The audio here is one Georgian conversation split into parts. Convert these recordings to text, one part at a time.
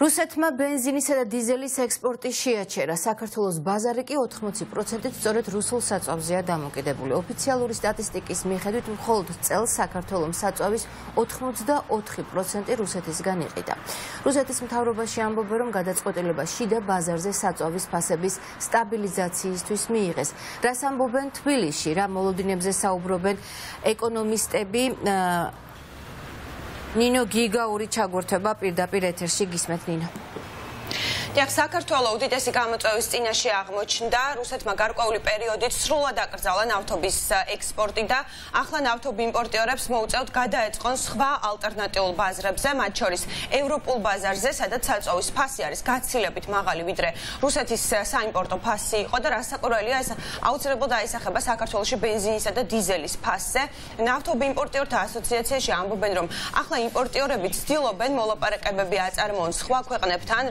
რუსეთმა ბენზინისა და დიზელის ექსპორტი შეაჩერა. საქართველოს ბაზარი კი 80%-ით სწორედ რუსულ საწვავზეა დამოკიდებული. ოფიციალური სტატისტიკის მიხედვით მხოლოდ წელს საქართველოს საწვავის 84% რუსეთისგან იყიდა. რუსეთის მთავრობაში ამბობენ, რომ გადაწყვეტილება შიდა ბაზარზე საწვავის ფასების სტაბილიზაციისთვის მიიღეს. რას ამბობენ თბილისში, რა მოლოდინებზე საუბრობენ ეკონომისტები? ნინო გიგაური ჩაგვერთვება პირდაპირ ეთერში, გისმენთ ნინო. საქართველოს უდიდესი გამოწვევის წინაშე აღმოჩნდა რუსეთმა გარკვეული პერიოდით სრულად აკრძალა ნავთობის ექსპორტი და ახლა ნავთობიმპორტიორებს მოუწევთ გადაეწყონ სხვა ალტერნატიულ ბაზრებზე, მათ შორის ევროპულ ბაზარზე, სადაც საწვავის ფასი არის გაცილებით მაღალი, ვიდრე რუსეთის საიმპორტო ფასი იყო და რასაკვირველია, ეს აუცილებლად აისახება საქართველოში ბენზინისა და დიზელის ფასზე. ნავთობიმპორტიორთა ასოციაციაში ამბობენ, რომ ახლა იმპორტიორები ცდილობენ მოლაპარაკებები აწარმოონ სხვა ქვეყნებთან,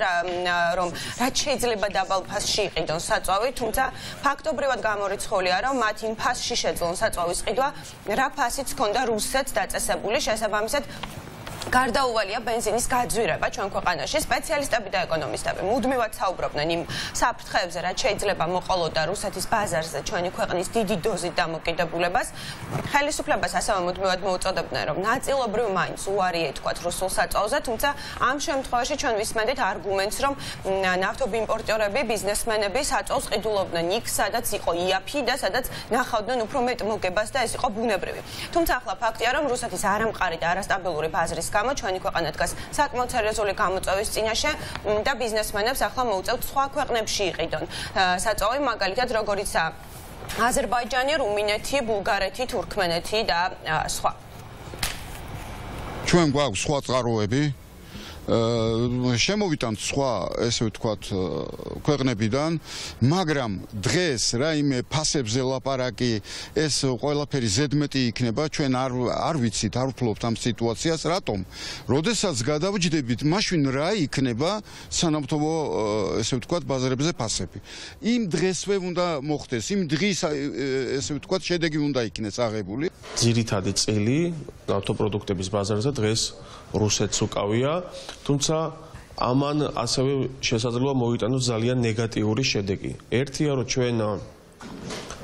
რომ რაც შეიძლება დაბალ ფასში იყიდონ საწვავი, თუმცა ფაქტობრივად გამორიცხულია, რომ მათ იმ ფასში შეძლონ საწვავის ყიდვა, რა ფასიც ჰქონდა რუსეთს დაწესებული, შესაბამისად გარდაუვალია ბენზინის გაძვირება ჩვენ ქვეყანაში. სპეციალისტები და ეკონომისტები მუდმივად საუბრობდნენ იმ საფრთხეებზე, რაც შეიძლება მოყოლოდა რუსეთის ბაზარზე ჩვენი ქვეყნის დიდი დოზით დამოკიდებულებას. ხელისუფლებას ასევე მუდმივად მოუწოდებდნენ, რომ ნაწილობრივ მაინც უარი ეთქვათ რუსულ საწვავზე, თუმცა ამ შემთხვევაში ჩვენ ვისმენთ არგუმენტს, რომ ნავთობიმპორტიორები, ბიზნესმენები საწვავს ყიდულობდნენ იქ, სადაც იყო იაფი და სადაც ნახავდნენ უფრო მეტ მოგებას და ეს იყო ბუნებრივი. თუმცა ახლა ფაქტია, რომ რუსეთის არამყარი და არასტაბილური ბაზრის გამო ჩვენი ქვეყანა დგას საკმაოდ სერიოზული გამოწვევის წინაშე და ბიზნესმენებს ახლა მოუწევთ სხვა ქვეყნებში იყიდონ საწვავი, მაგალითად როგორიცაა აზერბაიჯანი, რუმინეთი, ბულგარეთი, თურქმენეთი და სხვა. ჩვენ გვაქვს სხვა წყაროები, შემოვიტანთ სხვა, ესე ვთქვათ, ქვეყნებიდან, მაგრამ დღეს რაიმე ფასებზე ლაპარაკი, ეს ყველაფერი ზედმეტი იქნება, ჩვენ არ ვიცით, არ ვფლობთ ამ სიტუაციას, რატომ? როდესაც გადავჯდებით, მაშინ რა იქნება სანავთობო, ესე ვთქვათ, ბაზარებზე ფასები. იმ დღესვე უნდა მოხდეს, იმ დღის, ესე ვთქვათ, შედეგი უნდა იქნეს აღებული. ძირითადი წილი ნავთობპროდუქტების ბაზარზე დღეს რუსეთს უკავია, თუმცა ამან ასევე შესაძლოა მოიტანოს ძალიან ნეგატიური შედეგი. ერთია, რომ ჩვენ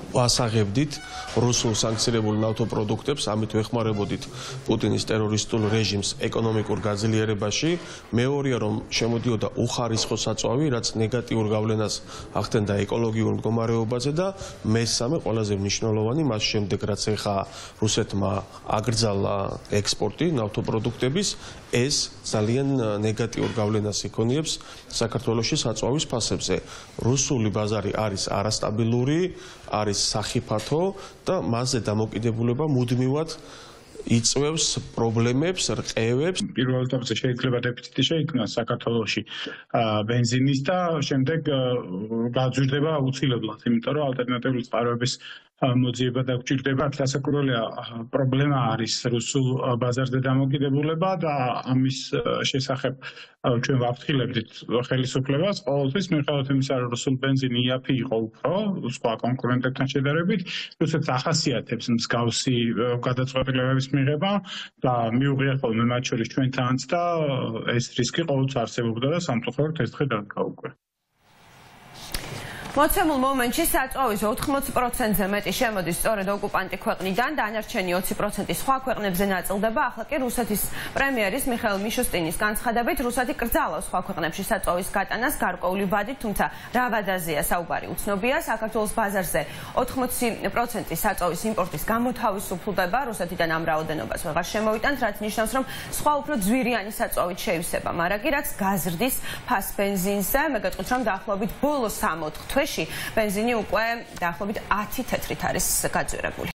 ვასაღებდით რუსულ სანქცირებულ ნავთობპროდუქტებს, ამით ვეხმარებოდით პუტინის ტერორისტულ რეჟიმს ეკონომიკურ გაძლიერებაში. მეორეა, რომ შემოდიოდა უხარისხო საწვავი, რაც ნეგატიურ გავლენას ახდენდა ეკოლოგიურ მდგომარეობაზე და მესამე, ყველაზე მნიშვნელოვანი, მას შემდეგ, რაც ეხა რუსეთმა აკრძალა ექსპორტი ნავთობპროდუქტების, ეს ძალიან ნეგატიურ გავლენას იქონიებს საქართველოში საწვავის ფასებზე. რუსული ბაზარი არის არასტაბილური, არის სახიფათო და მასზე დამოკიდებულება მუდმივად იწვევს პრობლემებს, რყევებს. პირველ ეტაპზე შეიძლება დეფიციტი შეიქმნას საქართველოში ბენზინის და შემდეგ გაძვირდება აუცილებლად, იმიტომ რომ ალტერნატიული წყაროების მოძიება დაგჭირდება. დასაკვირველია, პრობლემა არის რუსულ ბაზარზე დამოკიდებულება და ამის შესახებ ჩვენ ვაფრთხილებდით ხელისუფლებას ყოველთვის, მიუხედავად იმისა, რომ რუსულ ბენზინი იაფი იყო უფრო სხვა კონკურენტებთან შედარებით, რუსეთს ახასიათებს მსგავსი გადაწყვეტილებების მიღება და მიუღია ხოლმე მათ შორის ჩვენთანაც და ეს რისკი ყოველთვის არსებობდა და სამწუხაროდ ეს დღე დადგა უკვე. მოცემულ მომენტში საწვავის 80%-ზე მეტი შემოდის სწორედ ოკუპანტი ქვეყნიდან, დანარჩენი 20% სხვა ქვეყნებზე ნაწილდება. ახლა კი რუსეთის პრემიერის მიხაილ მიშუსტინის განცხადებით, რუსეთი კრძალავს სხვა ქვეყნებში საწვავის გატანას გარკვეული ვადით, თუმცა რა ვადაზეა საუბარი უცნობია. საქართველოს ბაზარზე 80% საწვავის იმპორტის გამოთავისუფლდება. რუსეთიდან ამ რაოდენობას ვეღარ შემოვიტანთ, რაც ნიშნავს, რომ სხვა უფრო ძვირიანი საწვავით შეივსება, მაგრამ კი რაც გაზრდის ფას ბენზინზე, მეგოწყით, რომ დაახლოებით ბოლო 3-4 თვეში ბენზინი უკვე დაახლოებით 10 თეთრით არის გაძვირებული.